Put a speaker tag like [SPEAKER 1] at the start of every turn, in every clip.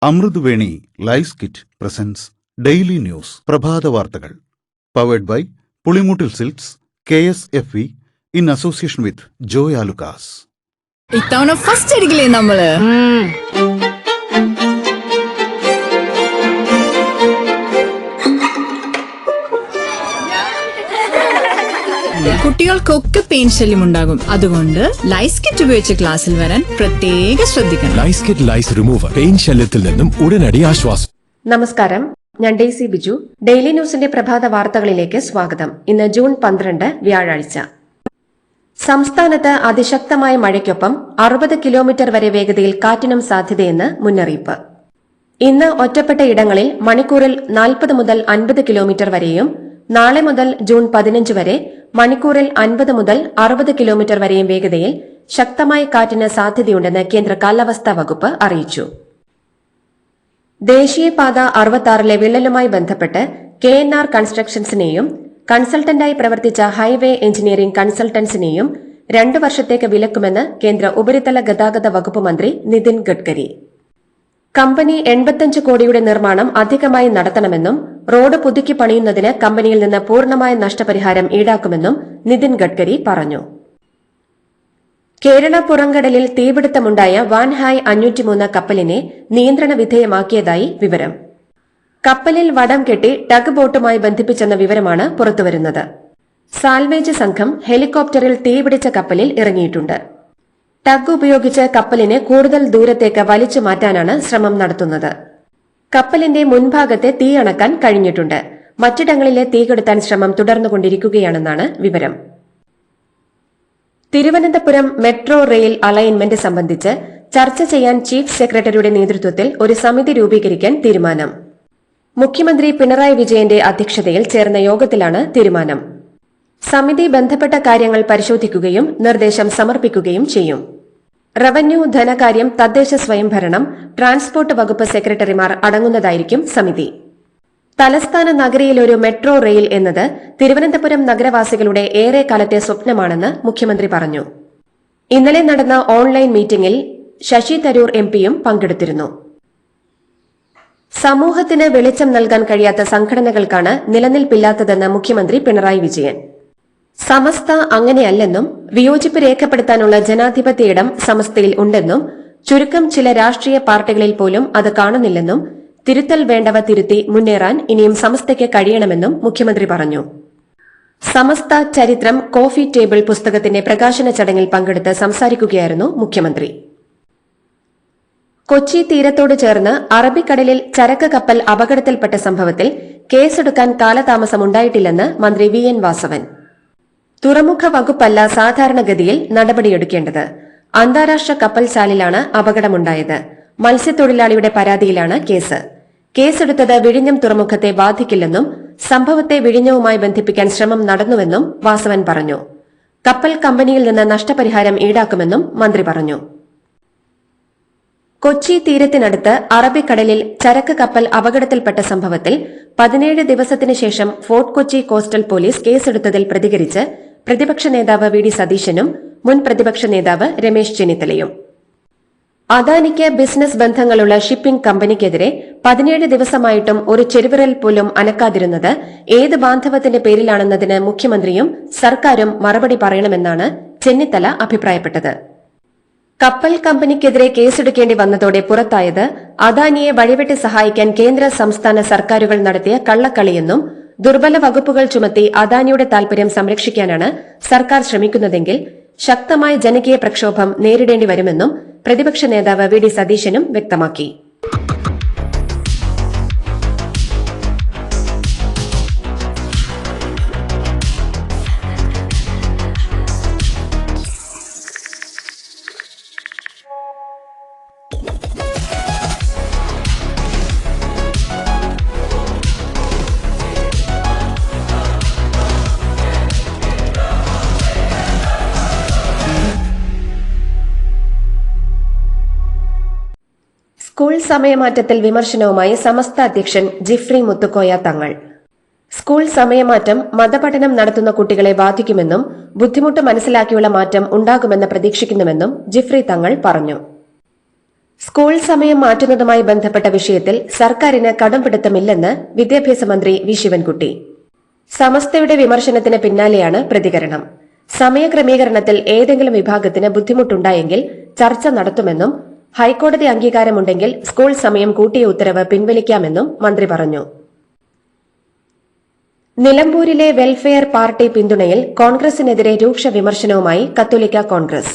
[SPEAKER 1] Amruthaveni lice kit presents daily news പ്രഭാത വാർത്തകൾ powered by Pulimoottil silks KSFE in association with Joy Alukkas.
[SPEAKER 2] ഇത്തവണ first അടിക്കില്ലേ നമ്മള്? കുട്ടികൾക്കൊക്കെ പെയിൻ ശല്യം ഉണ്ടാകും. അതുകൊണ്ട് ലൈസ് കിറ്റ് ഉപയോഗിച്ച് ക്ലാസ്സിൽ വരാൻ പ്രത്യേക ശ്രദ്ധിക്കണം.
[SPEAKER 3] ലൈസ് കിറ്റ് ലൈസ് റിമൂവർ പെയിൻ ശല്യത്തിൽ നിന്നും ഉടനടി ആശ്വാസം.
[SPEAKER 4] നമസ്കാരം, ഞാൻ ഡെയ്സി ബിജു. ഡെയിലി ന്യൂസിന്റെ പ്രഭാത വാർത്തകളിലേക്ക് സ്വാഗതം. ഇന്ന് ജൂൺ 12 വ്യാഴാഴ്ച. സംസ്ഥാനത്ത് അതിശക്തമായ മഴയ്ക്കൊപ്പം 60 കിലോമീറ്റർ വരെ വേഗതയിൽ കാറ്റിനും സാധ്യതയെന്ന് മുന്നറിയിപ്പ്. ഇന്ന് ഒറ്റപ്പെട്ട ഇടങ്ങളിൽ മണിക്കൂറിൽ 40 മുതൽ 50 കിലോമീറ്റർ വരെയും നാളെ മുതൽ ജൂൺ 15 വരെ മണിക്കൂറിൽ 50 മുതൽ 60 കിലോമീറ്റർ വരെയും വേഗതയിൽ ശക്തമായ കാറ്റിന് സാധ്യതയുണ്ടെന്ന് കേന്ദ്ര കാലാവസ്ഥാ വകുപ്പ് അറിയിച്ചു. ദേശീയപാത 66 വിള്ളലുമായി ബന്ധപ്പെട്ട് KNR കൺസ്ട്രക്ഷൻസിനെയും കൺസൾട്ടന്റായി പ്രവർത്തിച്ച ഹൈവേ എഞ്ചിനീയറിംഗ് കൺസൾട്ടൻസിനെയും 2 വർഷത്തേക്ക് വിലക്കുമെന്ന് കേന്ദ്ര ഉപരിതല ഗതാഗത വകുപ്പ് മന്ത്രി നിതിൻ ഗഡ്കരി. കമ്പനി 85 കോടിയുടെ നിർമ്മാണം അധികമായി നടത്തണമെന്നും റോഡ് പുതുക്കി പണിയുന്നതിന് കമ്പനിയിൽ നിന്ന് പൂർണ്ണമായ നഷ്ടപരിഹാരം ഈടാക്കുമെന്നും നിതിൻ ഗഡ്കരി പറഞ്ഞു. കേരള പുറംകടലിൽ തീപിടുത്തമുണ്ടായ വാൻഹായ് 503 കപ്പലിനെ നിയന്ത്രണ വിധേയമാക്കിയതായി വിവരം. കപ്പലിൽ വടം കെട്ടി ടഗ് ബോട്ടുമായി ബന്ധിപ്പിച്ചെന്ന വിവരമാണ് പുറത്തുവരുന്നത്. സാൽവേജ് സംഘം ഹെലികോപ്റ്ററിൽ തീപിടിച്ച കപ്പലിൽ ഇറങ്ങിയിട്ടുണ്ട്. ടഗ് ഉപയോഗിച്ച് കപ്പലിനെ കൂടുതൽ ദൂരത്തേക്ക് വലിച്ചു മാറ്റാനാണ് ശ്രമം നടത്തുന്നത്. കപ്പലിന്റെ മുൻഭാഗത്തെ തീ അണക്കാൻ കഴിഞ്ഞിട്ടുണ്ട്. മറ്റിടങ്ങളിലെ തീ കെടുത്താൻ ശ്രമം തുടർന്നുകൊണ്ടിരിക്കുകയാണെന്നാണ് വിവരം. തിരുവനന്തപുരം മെട്രോ റെയിൽ അലൈൻമെന്റ് സംബന്ധിച്ച് ചർച്ച ചെയ്യാൻ ചീഫ് സെക്രട്ടറിയുടെ നേതൃത്വത്തിൽ ഒരു സമിതി രൂപീകരിക്കാൻ തീരുമാനം. മുഖ്യമന്ത്രി പിണറായി വിജയന്റെ അധ്യക്ഷതയിൽ ചേർന്ന യോഗത്തിലാണ് തീരുമാനം. സമിതി ബന്ധപ്പെട്ട കാര്യങ്ങൾ പരിശോധിക്കുകയും നിർദ്ദേശം സമർപ്പിക്കുകയും ചെയ്യും. റവന്യൂ, ധനകാര്യം, തദ്ദേശ സ്വയംഭരണം, ട്രാൻസ്പോർട്ട് വകുപ്പ് സെക്രട്ടറിമാർ അടങ്ങുന്നതായിരിക്കും സമിതി. തലസ്ഥാന നഗരിയിൽ ഒരു മെട്രോ റെയിൽ എന്നത് തിരുവനന്തപുരം നഗരവാസികളുടെ ഏറെ കാലത്തെ സ്വപ്നമാണെന്ന് മുഖ്യമന്ത്രി പറഞ്ഞു. ഇന്നലെ നടന്ന ഓൺലൈൻ മീറ്റിംഗിൽ ശശി തരൂർ MPയും പങ്കെടുത്തിരുന്നു. സമൂഹത്തിന് വെളിച്ചം നൽകാൻ കഴിയാത്ത സംഘടനകൾക്കാണ് നിലനിൽപ്പില്ലാത്തതെന്ന് മുഖ്യമന്ത്രി പിണറായി വിജയൻ. സമസ്ത അങ്ങനെയല്ലെന്നും വിയോജിപ്പ് രേഖപ്പെടുത്താനുള്ള ജനാധിപത്യ ഇടം സമസ്തയിൽ ഉണ്ടെന്നും ചുരുക്കം ചില രാഷ്ട്രീയ പാർട്ടികളിൽ പോലും അത് കാണുന്നില്ലെന്നും തിരുത്തൽ വേണ്ടവ തിരുത്തി മുന്നേറാൻ ഇനിയും സമസ്തയ്ക്ക് കഴിയണമെന്നും മുഖ്യമന്ത്രി പറഞ്ഞു. സമസ്ത ചരിത്രം കോഫി ടേബിൾ പുസ്തകത്തിന്റെ പ്രകാശന ചടങ്ങിൽ പങ്കെടുത്ത് സംസാരിക്കുകയായിരുന്നു മുഖ്യമന്ത്രി. കൊച്ചി തീരത്തോട് ചേർന്ന് അറബിക്കടലിൽ ചരക്ക് കപ്പൽ അപകടത്തിൽപ്പെട്ട സംഭവത്തിൽ കേസെടുക്കാൻ കാലതാമസമുണ്ടായിട്ടില്ലെന്ന് മന്ത്രി VN വാസവൻ. തുറമുഖ വകുപ്പല്ല സാധാരണഗതിയിൽ നടപടിയെടുക്കേണ്ടത്. അന്താരാഷ്ട്ര കപ്പൽശാലിലാണ് അപകടമുണ്ടായത്. മത്സ്യത്തൊഴിലാളിയുടെ പരാതിയിലാണ് കേസ്. കേസെടുത്തത് വിഴിഞ്ഞം തുറമുഖത്തെ ബാധിക്കില്ലെന്നും സംഭവത്തെ വിഴിഞ്ഞവുമായി ബന്ധിപ്പിക്കാൻ ശ്രമം നടന്നുവെന്നും വാസവൻ പറഞ്ഞു. കപ്പൽ കമ്പനിയിൽ നിന്ന് നഷ്ടപരിഹാരം ഈടാക്കുമെന്നും മന്ത്രി പറഞ്ഞു. കൊച്ചി തീരത്തിനടുത്ത് അറബിക്കടലിൽ ചരക്ക് കപ്പൽ അപകടത്തിൽപ്പെട്ട സംഭവത്തിൽ 17 ദിവസത്തിനു ശേഷം ഫോർട്ട് കൊച്ചി കോസ്റ്റൽ പോലീസ് കേസെടുത്തതിൽ പ്രതികരിച്ച് പ്രതിപക്ഷ നേതാവ് VD സതീശനും മുൻ പ്രതിപക്ഷ നേതാവ് രമേശ് ചെന്നിത്തലയും. അദാനിക്ക് ബിസിനസ് ബന്ധങ്ങളുള്ള ഷിപ്പിംഗ് കമ്പനിക്കെതിരെ 17 ദിവസമായിട്ടും ഒരു ചെറുവിരൽ പോലും അനക്കാതിരുന്നത് ഏത് ബാന്ധവത്തിന്റെ പേരിലാണെന്നതിന് മുഖ്യമന്ത്രിയും സർക്കാരും മറുപടി പറയണമെന്നാണ് ചെന്നിത്തല അഭിപ്രായപ്പെട്ടത്. കപ്പൽ കമ്പനിക്കെതിരെ കേസെടുക്കേണ്ടി വന്നതോടെ പുറത്തായത് അദാനിയെ വഴിവെട്ടി സഹായിക്കാൻ കേന്ദ്ര സംസ്ഥാന സർക്കാരുകൾ നടത്തിയ കള്ളക്കളിയെന്നും ദുർബല വകുപ്പുകൾ ചുമത്തി അദാനിയുടെ താൽപര്യം സംരക്ഷിക്കാനാണ് സർക്കാർ ശ്രമിക്കുന്നതെങ്കിൽ ശക്തമായ ജനകീയ പ്രക്ഷോഭം നേരിടേണ്ടി വരുമെന്നും പ്രതിപക്ഷ നേതാവ് VD സതീശനും വ്യക്തമാക്കി. സ്കൂൾ സമയമാറ്റത്തിൽ വിമർശനവുമായി സമസ്ത അധ്യക്ഷൻ ജിഫ്രി മുത്തുക്കോയ തങ്ങൾ. സ്കൂൾ സമയമാറ്റം മതപഠനം നടത്തുന്ന കുട്ടികളെ ബാധിക്കുമെന്നും ബുദ്ധിമുട്ട് മനസ്സിലാക്കിയുള്ള മാറ്റം ഉണ്ടാകുമെന്ന് പ്രതീക്ഷിക്കുന്നുവെന്നും ജിഫ്രി തങ്ങൾ പറഞ്ഞു. സ്കൂൾ സമയം മാറ്റുന്നതുമായി ബന്ധപ്പെട്ട വിഷയത്തിൽ സർക്കാരിന് കടുംപിടുത്തമില്ലെന്ന് വിദ്യാഭ്യാസ മന്ത്രി വി ശിവൻകുട്ടി. സമസ്തയുടെ വിമർശനത്തിന് പിന്നാലെയാണ് പ്രതികരണം. സമയക്രമീകരണത്തിൽ ഏതെങ്കിലും വിഭാഗത്തിന് ബുദ്ധിമുട്ടുണ്ടായെങ്കിൽ ചർച്ച നടത്തുമെന്നും ഹൈക്കോടതി അംഗീകാരമുണ്ടെങ്കിൽ സ്കൂൾ സമയം കൂട്ടിയ ഉത്തരവ് പിൻവലിക്കാമെന്നും മന്ത്രി പറഞ്ഞു. നിലമ്പൂരിലെ വെൽഫെയർ പാർട്ടി പിന്തുണയിൽ കോൺഗ്രസിനെതിരെ രൂക്ഷ വിമർശനവുമായി കത്തോലിക്ക കോൺഗ്രസ്.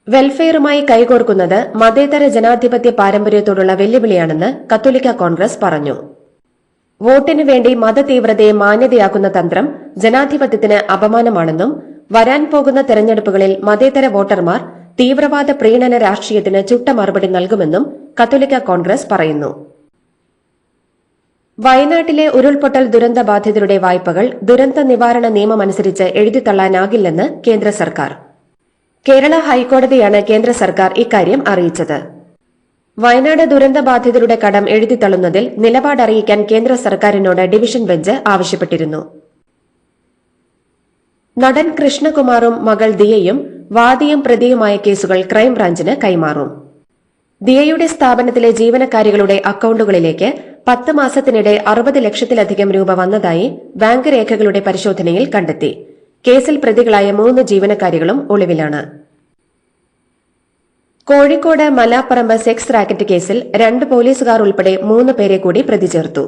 [SPEAKER 4] വെൽഫെയറുമായി കൈകോർക്കുന്നത് മതേതര ജനാധിപത്യ പാരമ്പര്യത്തോടുള്ള വെല്ലുവിളിയാണെന്ന് കത്തോലിക്ക കോൺഗ്രസ് പറഞ്ഞു. വോട്ടിനു വേണ്ടി മതതീവ്രതയെ മാന്യതയാക്കുന്ന തന്ത്രം ജനാധിപത്യത്തിന് അപമാനമാണെന്നും വരാൻ പോകുന്ന തെരഞ്ഞെടുപ്പുകളിൽ മതേതര വോട്ടർമാർ തീവ്രവാദ പ്രീണന രാഷ്ട്രീയത്തിന് ചുട്ട മറുപടി നൽകുമെന്നും കത്തോലിക്ക കോൺഗ്രസ് പറയുന്നു. വയനാട്ടിലെ ഉരുൾപൊട്ടൽ ദുരന്ത ബാധിതരുടെ വായ്പകൾ ദുരന്ത നിവാരണ നിയമമനുസരിച്ച് എഴുതിത്തള്ളാനാകില്ലെന്ന് കേന്ദ്ര സർക്കാർ. കേരള ഹൈക്കോടതിയാണ് കേന്ദ്ര സർക്കാർ ഇക്കാര്യം അറിയിച്ചത്. വയനാട് ദുരന്ത ബാധിതരുടെ കടം എഴുതിത്തള്ളുന്നതിൽ നിലപാടറിയിക്കാൻ കേന്ദ്ര സർക്കാരിനോട് ഡിവിഷൻ ബെഞ്ച് ആവശ്യപ്പെട്ടിരുന്നു. നടൻ കൃഷ്ണകുമാറും മകൾ ദിയയും വാദിയും പ്രതിയുമായ കേസുകൾ ക്രൈംബ്രാഞ്ചിന് കൈമാറും. ദിയയുടെ സ്ഥാപനത്തിലെ ജീവനക്കാരികളുടെ അക്കൌണ്ടുകളിലേക്ക് 10 മാസത്തിനിടെ 60 ലക്ഷത്തിലധികം രൂപ വന്നതായി ബാങ്ക് രേഖകളുടെ പരിശോധനയിൽ കണ്ടെത്തി. കേസിൽ പ്രതികളായ 3 ജീവനക്കാരികളും ഒളിവിലാണ്. കോഴിക്കോട് മലാപ്പറമ്പ് സെക്സ് റാക്കറ്റ് കേസിൽ 2 പോലീസുകാർ ഉൾപ്പെടെ 3 പേരെ കൂടി പ്രതി ചേർത്തു.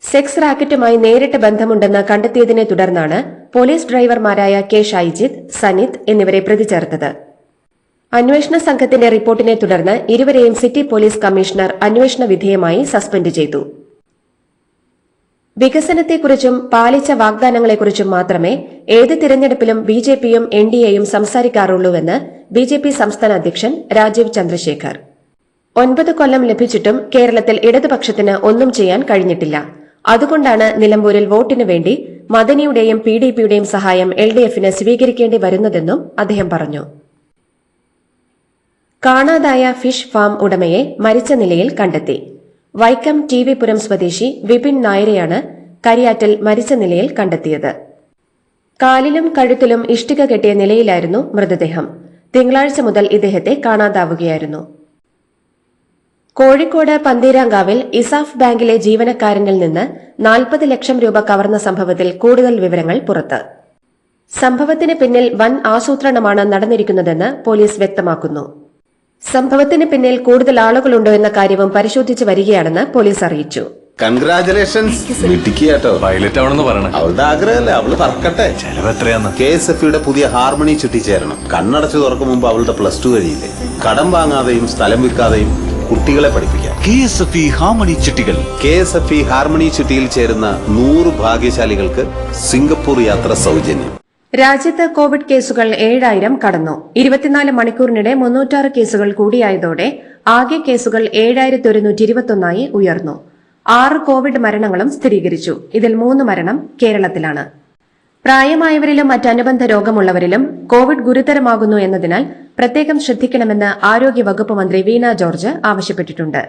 [SPEAKER 4] സെക്സ് റാക്കറ്റുമായി നേരിട്ട് ബന്ധമുണ്ടെന്ന് കണ്ടെത്തിയതിനെ തുടർന്നാണ് പോലീസ് ഡ്രൈവർമാരായ കെ ഷൈജിത്ത്, സനിത് എന്നിവരെ പ്രതി ചേർത്തത്. അന്വേഷണ സംഘത്തിന്റെ റിപ്പോർട്ടിനെ തുടർന്ന് ഇരുവരെയും സിറ്റി പോലീസ് കമ്മീഷണർ അന്വേഷണ വിധേയമായി സസ്പെൻഡ് ചെയ്തു. വികസനത്തെക്കുറിച്ചും പാലിച്ച വാഗ്ദാനങ്ങളെക്കുറിച്ചും മാത്രമേ ഏത് തിരഞ്ഞെടുപ്പിലും ബിജെപിയും എൻഡിഎയും സംസാരിക്കാറുള്ളൂവെന്ന് ബിജെപി സംസ്ഥാന അധ്യക്ഷൻ രാജീവ് ചന്ദ്രശേഖർ. 9 കൊല്ലം ലഭിച്ചിട്ടും കേരളത്തിൽ ഇടതുപക്ഷത്തിന് ഒന്നും ചെയ്യാൻ കഴിഞ്ഞിട്ടില്ല. അതുകൊണ്ടാണ് നിലമ്പൂരിൽ വോട്ടിനു വേണ്ടി മദനിയുടെയും പിഡിപിയുടെയും സഹായം എൽഡിഎഫിന് സ്വീകരിക്കേണ്ടി വരുന്നതെന്നും അദ്ദേഹം പറഞ്ഞു. കാണാതായ ഫിഷ് ഫാം ഉടമയെ മരിച്ച നിലയിൽ കണ്ടെത്തി. വൈക്കം ടി വി പുരം സ്വദേശി വിപിൻ നായരെയാണ് കരിയാറ്റിൽ മരിച്ച നിലയിൽ കണ്ടെത്തിയത്. കാലിലും കഴുത്തിലും ഇഷ്ടിക കെട്ടിയ നിലയിലായിരുന്നു മൃതദേഹം. തിങ്കളാഴ്ച മുതൽ ഇദ്ദേഹത്തെ കാണാതാവുകയായിരുന്നു. കോഴിക്കോട് പന്തീരാങ്കാവിൽ ഇസാഫ് ബാങ്കിലെ ജീവനക്കാരനിൽ നിന്ന് 40 ലക്ഷം രൂപ കവർന്ന സംഭവത്തിൽ കൂടുതൽ വിവരങ്ങൾ പുറത്ത്. സംഭവത്തിന് പിന്നിൽ വൻ ആസൂത്രണമാണ് നടന്നിരിക്കുന്നതെന്ന് പോലീസ് വ്യക്തമാക്കുന്നു. സംഭവത്തിന് പിന്നിൽ കൂടുതൽ ആളുകളുണ്ടോ എന്ന കാര്യവും പരിശോധിച്ചു വരികയാണെന്ന് പോലീസ് അറിയിച്ചു.
[SPEAKER 5] കൺഗ്രാചുലേഷൻസ് മിട്ടിക്കാട്ടോ.
[SPEAKER 3] പൈലറ്റ് ആവണമെന്ന് പറയണേ.
[SPEAKER 5] അവളുടെ ആഗ്രഹമല്ലേ, അവള് പറക്കട്ടെ.
[SPEAKER 3] ചെലവ് എത്രയാന്ന്?
[SPEAKER 5] KSFയുടെ പുതിയ ഹാർമണി ചുറ്റി ചേരണം. കണ്ണടച്ചു തുറക്കും മുമ്പ് അവളുടെ +2 കഴിയില്ലേ. കടം വാങ്ങാതെയും സ്ഥലം വിൽക്കാതെയും കുട്ടികളെ പഠിപ്പിക്കാം.
[SPEAKER 6] KSFE ഹാർമണി ചിട്ടികൾ.
[SPEAKER 5] KSFE ഹാർമണി ചുറ്റിയിൽ ചേരുന്ന 100 ഭാഗ്യശാലികൾക്ക് സിംഗപ്പൂർ യാത്ര സൗജന്യം.
[SPEAKER 4] രാജ്യത്ത് കോവിഡ് കേസുകൾ 7000 കടന്നു. 24 മണിക്കൂറിനിടെ 306 കേസുകൾ കൂടിയായതോടെ ആകെ കേസുകൾ 7121 ഉയർന്നു. 6 കോവിഡ് മരണങ്ങളും സ്ഥിരീകരിച്ചു. ഇതിൽ 3 മരണം കേരളത്തിലാണ്. പ്രായമായവരിലും മറ്റനുബന്ധ രോഗമുള്ളവരിലും കോവിഡ് ഗുരുതരമാകുന്നു എന്നതിനാൽ പ്രത്യേകം ശ്രദ്ധിക്കണമെന്ന് ആരോഗ്യവകുപ്പ് മന്ത്രി വീണ ജോർജ് ആവശ്യപ്പെട്ടിട്ടുണ്ട്.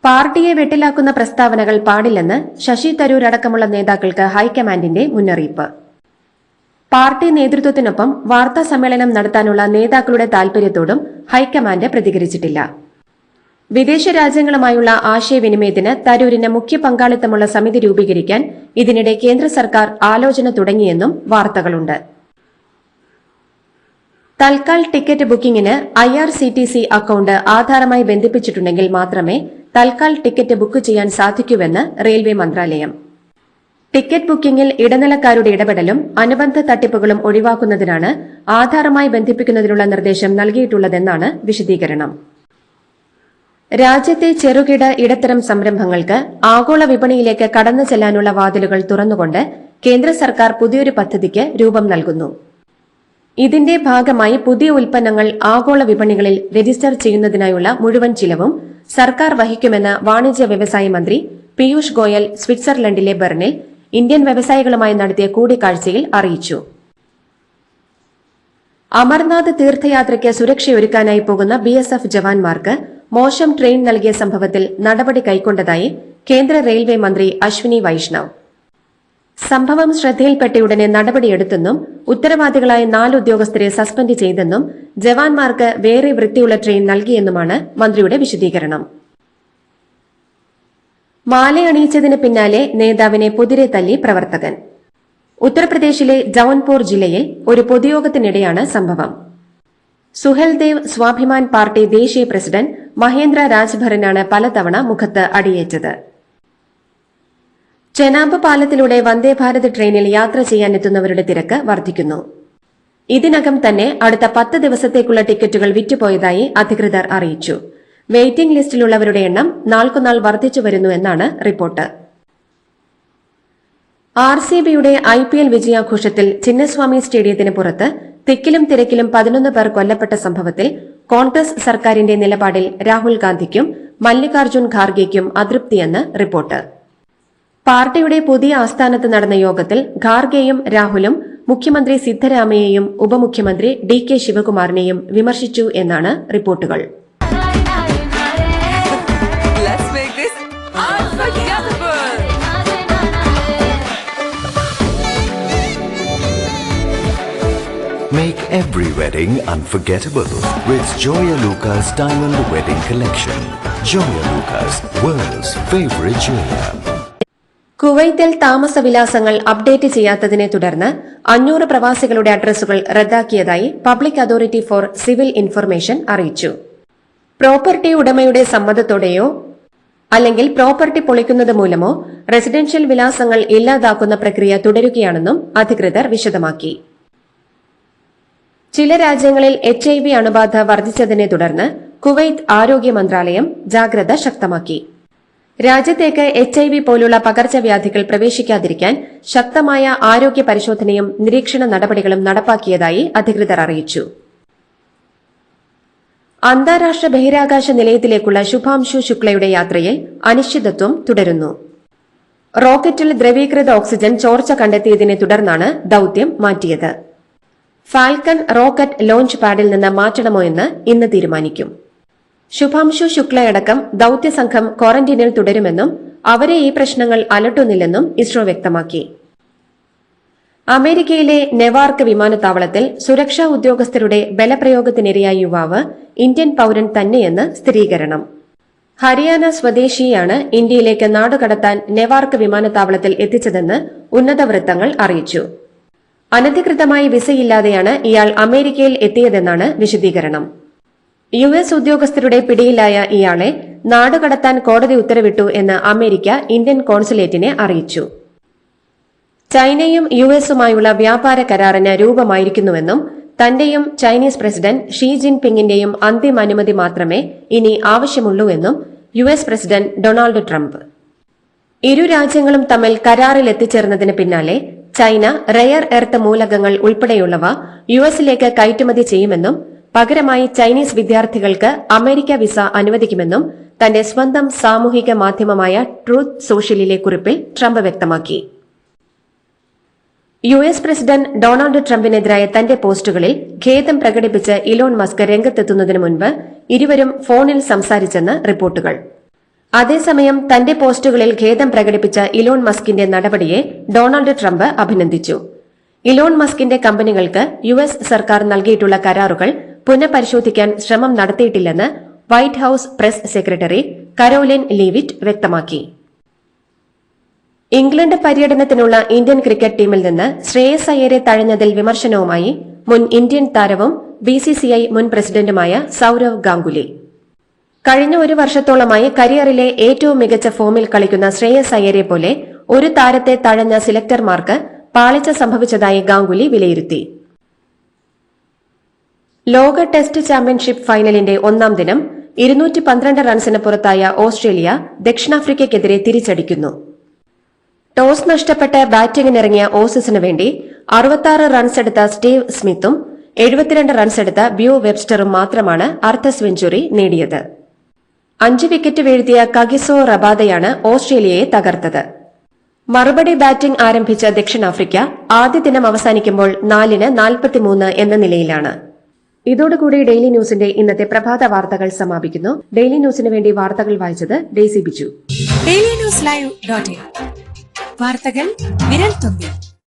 [SPEAKER 4] പാർട്ടിയെ വെട്ടിലാക്കുന്ന പ്രസ്താവനകൾ പാടില്ലെന്ന് ശശി തരൂർ അടക്കമുള്ള നേതാക്കൾക്ക് ഹൈക്കമാൻഡിന്റെ മുന്നറിയിപ്പ്. പാർട്ടി നേതൃത്വത്തിനൊപ്പം വാർത്താ സമ്മേളനം നടത്താനുള്ള നേതാക്കളുടെ താൽപര്യത്തോടും ഹൈക്കമാൻഡ് പ്രതികരിച്ചിട്ടില്ല. വിദേശ രാജ്യങ്ങളുമായുള്ള ആശയവിനിമയത്തിന് തരൂരിന് മുഖ്യ പങ്കാളിത്തമുള്ള സമിതി രൂപീകരിക്കാൻ ഇതിനിടെ കേന്ദ്ര സർക്കാർ ആലോചന തുടങ്ങിയെന്നും വാർത്തകളുണ്ട്. തൽക്കാൽ ടിക്കറ്റ് ബുക്കിംഗിന് IRCTC അക്കൌണ്ട് ആധാറുമായി ബന്ധിപ്പിച്ചിട്ടുണ്ടെങ്കിൽ മാത്രമേ തൽക്കാൽ ടിക്കറ്റ് ബുക്ക് ചെയ്യാൻ സാധിക്കൂവെന്ന് റെയിൽവേ മന്ത്രാലയം. ടിക്കറ്റ് ബുക്കിംഗിൽ ഇടനിലക്കാരുടെ ഇടപെടലും അനുബന്ധ തട്ടിപ്പുകളും ഒഴിവാക്കുന്നതിനാണ് ആധാറുമായി ബന്ധിപ്പിക്കുന്നതിനുള്ള നിർദ്ദേശം നൽകിയിട്ടുള്ളതെന്നാണ് വിശദീകരണം. രാജ്യത്തെ ചെറുകിട ഇടത്തരം സംരംഭങ്ങൾക്ക് ആഗോള വിപണിയിലേക്ക് കടന്നു ചെല്ലാനുള്ള വാതിലുകൾ തുറന്നുകൊണ്ട് കേന്ദ്ര സർക്കാർ പുതിയൊരു പദ്ധതിക്ക് രൂപം നൽകുന്നു. ഇതിന്റെ ഭാഗമായി പുതിയ ഉൽപ്പന്നങ്ങൾ ആഗോള വിപണികളിൽ രജിസ്റ്റർ ചെയ്യുന്നതിനായുള്ള മുഴുവൻ ചിലവും സർക്കാർ വഹിക്കുമെന്ന് വാണിജ്യ വ്യവസായ മന്ത്രി പീയൂഷ് ഗോയൽ സ്വിറ്റ്സർലൻഡിലെ ബെർണിൽ ഇന്ത്യൻ വ്യവസായികളുമായി നടത്തിയ കൂടിക്കാഴ്ചയിൽ അറിയിച്ചു. അമർനാഥ് തീർത്ഥയാത്രയ്ക്ക് സുരക്ഷയൊരുക്കാനായി പോകുന്ന BSF ജവാന്മാർക്ക് മോശം ട്രെയിൻ നൽകിയ സംഭവത്തിൽ നടപടി കൈക്കൊണ്ടതായി കേന്ദ്ര റെയിൽവേ മന്ത്രി അശ്വിനി വൈഷ്ണവ്. സംഭവം ശ്രദ്ധയിൽപ്പെട്ടയുടനെ നടപടിയെടുത്തെന്നും ഉത്തരവാദികളായ 4 ഉദ്യോഗസ്ഥരെ സസ്പെൻഡ് ചെയ്തെന്നും ജവാന്മാർക്ക് വേറെ വൃത്തിയുള്ള ട്രെയിൻ നൽകിയെന്നുമാണ് മന്ത്രിയുടെ വിശദീകരണം. മാലയണിയിച്ചതിന് പിന്നാലെ നേതാവിനെ പൊതിരെ തല്ലി പ്രവർത്തകൻ. ഉത്തർപ്രദേശിലെ ജൌൻപൂർ ജില്ലയിൽ ഒരു പൊതുയോഗത്തിനിടെയാണ് സംഭവം. സുഹൽദേവ് സ്വാഭിമാൻ പാർട്ടി ദേശീയ പ്രസിഡന്റ് മഹേന്ദ്ര രാജ്ഭറിനാണ് പലതവണ മുഖത്ത് അടിയേറ്റത്. ചെനാബ് പാലത്തിലൂടെ വന്ദേഭാരത് ട്രെയിനിൽ യാത്ര ചെയ്യാനെത്തുന്നവരുടെ തിരക്ക് വർദ്ധിക്കുന്നു. ഇതിനകം തന്നെ അടുത്ത 10 ദിവസത്തേക്കുള്ള ടിക്കറ്റുകൾ വിറ്റുപോയതായി അധികൃതർ അറിയിച്ചു. വെയിറ്റിംഗ് ലിസ്റ്റിലുള്ളവരുടെ എണ്ണം നാൾക്കുനാൾ വർദ്ധിച്ചു വരുന്നുവെന്നാണ് റിപ്പോർട്ട്. RCBയുടെ IPL വിജയാഘോഷത്തിൽ ചിന്നസ്വാമി സ്റ്റേഡിയത്തിന് പുറത്ത് തിക്കിലും തിരക്കിലും 11 പേർ കൊല്ലപ്പെട്ട സംഭവത്തിൽ കോൺഗ്രസ് സർക്കാരിന്റെ നിലപാടിൽ രാഹുൽ ഗാന്ധിക്കും മല്ലികാർജ്ജുൻ ഖാർഗെയ്ക്കും അതൃപ്തിയെന്ന് റിപ്പോർട്ട്. പാർട്ടിയുടെ പുതിയ ആസ്ഥാനത്ത് നടന്ന യോഗത്തിൽ ഖാർഗെയും രാഹുലും മുഖ്യമന്ത്രി സിദ്ധരാമയ്യയും ഉപമുഖ്യമന്ത്രി DK ശിവകുമാറിനെയും വിമർശിച്ചു എന്നാണ് റിപ്പോർട്ടുകൾ.
[SPEAKER 7] Let's make this unforgettable.
[SPEAKER 6] Make every wedding unforgettable with Joya Lucas Diamond Wedding Collection. Joya Lucas, world's favorite jeweler.
[SPEAKER 4] കുവൈത്തിൽ താമസവിലാസങ്ങൾ അപ്ഡേറ്റ് ചെയ്യാത്തതിനെ തുടർന്ന് 500 പ്രവാസികളുടെ അഡ്രസ്സുകൾ റദ്ദാക്കിയതായി public authority for civil information അറിയിച്ചു. പ്രോപ്പർട്ടി ഉടമയുടെ സമ്മതത്തോടെയോ അല്ലെങ്കിൽ പ്രോപ്പർട്ടി പൊളിക്കുന്നത് മൂലമോ റെസിഡൻഷ്യൽ വിലാസങ്ങൾ ഇല്ലാതാക്കുന്ന പ്രക്രിയ തുടരുകയാണെന്നും അധികൃതർ വിശദമാക്കി. ചില രാജ്യങ്ങളിൽ HIV അണുബാധ വർദ്ധിച്ചതിനെ തുടർന്ന് കുവൈത്ത് ആരോഗ്യ മന്ത്രാലയം ജാഗ്രത ശക്തമാക്കി. രാജ്യത്തേക്ക് HIV പോലുള്ള പകർച്ചവ്യാധികൾ പ്രവേശിക്കാതിരിക്കാൻ ശക്തമായ ആരോഗ്യ പരിശോധനയും നിരീക്ഷണ നടപടികളും നടപ്പാക്കിയതായി അധികൃതർ അറിയിച്ചു. അന്താരാഷ്ട്ര ബഹിരാകാശ നിലയത്തിലേക്കുള്ള ശുഭാംശു ശുക്ലയുടെ യാത്രയിൽ അനിശ്ചിതത്വം തുടരുന്നു. റോക്കറ്റിൽ ദ്രവീകൃത ഓക്സിജൻ ചോർച്ച കണ്ടെത്തിയതിനെ തുടർന്നാണ് ദൌത്യം മാറ്റിയത്. ഫാൽക്കൺ റോക്കറ്റ് ലോഞ്ച് പാഡിൽ നിന്ന് മാറ്റണമോ എന്ന് ഇന്ന് തീരുമാനിക്കും. ശുഭാംശു ശുക്ലയടക്കം ദൌത്യസംഘം ക്വാറന്റീനിൽ തുടരുമെന്നും അവരെ ഈ പ്രശ്നങ്ങൾ അലട്ടുന്നില്ലെന്നും ഇസ്രോ വ്യക്തമാക്കി. അമേരിക്കയിലെ നെവാർക്ക് വിമാനത്താവളത്തിൽ സുരക്ഷാ ഉദ്യോഗസ്ഥരുടെ ബലപ്രയോഗത്തിനിരയായ യുവാവ് ഇന്ത്യൻ പൌരൻ തന്നെയെന്ന് സ്ഥിരീകരണം. ഹരിയാന സ്വദേശിയാണ് ഇന്ത്യയിലേക്ക് നാടുകടത്താൻ നെവാർക്ക് വിമാനത്താവളത്തിൽ എത്തിച്ചതെന്ന് ഉന്നത വൃത്തങ്ങൾ അറിയിച്ചു. അനധികൃതമായി വിസയില്ലാതെയാണ് ഇയാൾ അമേരിക്കയിൽ എത്തിയതെന്നാണ് വിശദീകരണം. US ഉദ്യോഗസ്ഥരുടെ പിടിയിലായ ഇയാളെ നാടുകടത്താൻ കോടതി ഉത്തരവിട്ടു എന്ന് അമേരിക്ക ഇന്ത്യൻ കോൺസുലേറ്റിനെ അറിയിച്ചു. ചൈനയും US-ഉമായുള്ള വ്യാപാര കരാറിന് രൂപമായിരിക്കുന്നുവെന്നും തന്റെയും ചൈനീസ് പ്രസിഡന്റ് ഷീ ജിൻപിങ്ങിന്റെയും അന്തിമ അനുമതി മാത്രമേ ഇനി ആവശ്യമുള്ളൂവെന്നും US പ്രസിഡന്റ് ഡൊണാൾഡ് ട്രംപ്. ഇരു രാജ്യങ്ങളും തമ്മിൽ കരാറിൽ എത്തിച്ചേർന്നതിന് പിന്നാലെ ചൈന റെയർ എർത്ത് മൂലകങ്ങൾ ഉൾപ്പെടെയുള്ളവ US-ലേക്ക് കയറ്റുമതി ചെയ്യുമെന്നും പകരമായി ചൈനീസ് വിദ്യാർത്ഥികൾക്ക് അമേരിക്ക വിസ അനുവദിക്കുമെന്നും തന്റെ സ്വന്തം സാമൂഹിക മാധ്യമമായ ട്രൂത്ത് സോഷ്യലിലെ കുറിപ്പിൽ ട്രംപ് വ്യക്തമാക്കി. US പ്രസിഡന്റ് ഡൊണാൾഡ് ട്രംപിനെതിരായ തന്റെ പോസ്റ്റുകളിൽ ഖേദം പ്രകടിപ്പിച്ച് ഇലോൺ മസ്ക് രംഗത്തെത്തുന്നതിന് മുൻപ് ഇരുവരും ഫോണിൽ സംസാരിച്ചെന്ന് റിപ്പോർട്ടുകൾ. അതേസമയം തന്റെ പോസ്റ്റുകളിൽ ഖേദം പ്രകടിപ്പിച്ച ഇലോൺ മസ്കിന്റെ നടപടിയെ ഡൊണാൾഡ് ട്രംപ് അഭിനന്ദിച്ചു. ഇലോൺ മസ്കിന്റെ കമ്പനികൾക്ക് US സർക്കാർ നൽകിയിട്ടുള്ള കരാറുകൾ പുനഃപരിശോധിക്കാൻ ശ്രമം നടത്തിയിട്ടില്ലെന്ന് White House press secretary Karoline Leavitt വ്യക്തമാക്കി. ഇംഗ്ലണ്ട് പര്യടനത്തിനുള്ള ഇന്ത്യൻ ക്രിക്കറ്റ് ടീമിൽ നിന്ന് ശ്രേയസ് അയ്യരെ തഴഞ്ഞതിൽ വിമർശനവുമായി മുൻ ഇന്ത്യൻ താരവും BCCI മുൻ പ്രസിഡന്റുമായ സൌരവ് ഗാംഗുലി. കഴിഞ്ഞ ഒരു വർഷത്തോളമായി കരിയറിലെ ഏറ്റവും മികച്ച ഫോമിൽ കളിക്കുന്ന ശ്രേയസ് അയ്യരെ പോലെ ഒരു താരത്തെ തഴഞ്ഞ സിലക്ടർമാർക്ക് പാളിച്ച സംഭവിച്ചതായി ഗാംഗുലി വിലയിരുത്തി. ലോക ടെസ്റ്റ് ചാമ്പ്യൻഷിപ്പ് ഫൈനലിന്റെ ഒന്നാം ദിനം 212 റൺസിന് പുറത്തായ ഓസ്ട്രേലിയ ദക്ഷിണാഫ്രിക്കയ്ക്കെതിരെ തിരിച്ചടിക്കുന്നു. ടോസ് നഷ്ടപ്പെട്ട് ബാറ്റിംഗിനിറങ്ങിയ ഓസീസിന് വേണ്ടി 66 റൺസെടുത്ത സ്റ്റീവ് സ്മിത്തും 72 റൺസെടുത്ത ബ്യൂ വെബ്സ്റ്ററും മാത്രമാണ് അർദ്ധ സെഞ്ചുറി നേടിയത്. 5 വിക്കറ്റ് വീഴ്ത്തിയ കഗിസോ റബാദയാണ് ഓസ്ട്രേലിയയെ തകർത്തത്. മറുപടി ബാറ്റിംഗ് ആരംഭിച്ച ദക്ഷിണാഫ്രിക്ക ആദ്യ ദിനം അവസാനിക്കുമ്പോൾ 4-43 എന്ന നിലയിലാണ്. ഇതോടുകൂടി ഡെയിലി ന്യൂസിന്റെ ഇന്നത്തെ പ്രഭാത വാർത്തകൾ സമാപിക്കുന്നു. ഡെയിലി ന്യൂസിന് വേണ്ടി വാർത്തകൾ വായിച്ചത് ഡെയ്സി ബിജു.
[SPEAKER 8] dailyNewsLive.in വാർത്തകൾ വിരൽ തുമ്പിൽ.